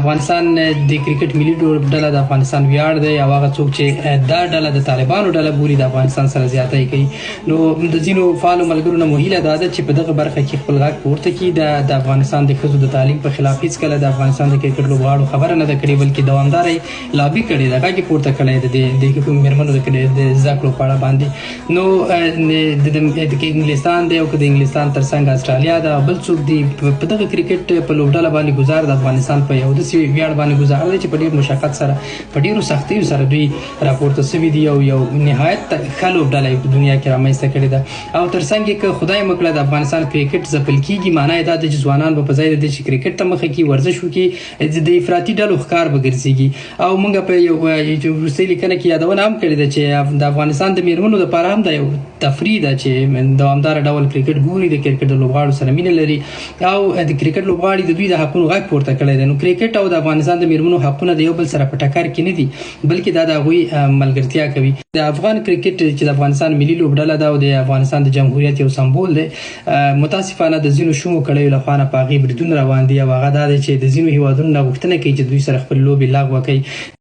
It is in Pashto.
افغانستان د کرکټ ملي ډله د افغانستان ویاړ دی او هغه څوک چې دا ډله د طالبانو ډله بولي د افغانستان سره زیاتی کوي. نو د ځینو فعالو ملګرو نه مو هیله دا ده چې په دغه برخه کې خپل غږ پورته کړي. د افغانستان د ښځو د تعلیم په خلاف هیڅکله د افغانستان د کرکټ لوبغاړو خبره نه ده کړې، بلکې دوامداره لابي کړې ده، غږ یې پورته کړی دی د میرمنو د زده کړو په اړه باندې. نو د انګلستان دی او که د انګلستان ترڅنګ استرالیا ده، بل څوک دی په دغه کرکټ په لوبډله باندې گزار د افغانستان په یو ویاړ باندې گزار دی چې په ډیر مشقت سره په ډیرو سختیو سره دوی راپورته شوي دي او یو نهایت ښه لوبډله په دنیا کې رامنځته کړې ده. او ترڅنګ که خدای مکړه د افغانستان کرکټ ځپل کیږي، معنی دا ده چې ځوانان به په ځای د چې کرکټ ته مخه کړي، ورزش وکړي، د افراطي ډلو ښکار به ګرځېږي. او موږ په یو وروستۍ لیکنه کې یادونه هم کړې ده چې د افغانستان د میرمنو لپاره هم دا یو تفریح ده چې دوامداره ډول کرکټ ګوري، د کرکټ د لوبغاړو سره مینه لري او د کرکټ لوبغاړي د دوی د حقونو غږ پورته کړی دی. نو کرکټ او د افغانستان د میرمنو حقونه د یو بل سره په ټکر کې نه دي، بلکې دا د هغوی ملګرتیا کوي. د افغان کرکټ چې د افغانستان ملي لوبډله ده او د افغانستان د جمهوریت یو سمبول دی، متاسفانه د ځینو شومو کړیو لخوا نه په هغې بریدونه روان دي او هغه دا دی چې د ځینو هیوادونو نه غوښتنه کوي چې دوی سره خپل لوبې لغوه کوي.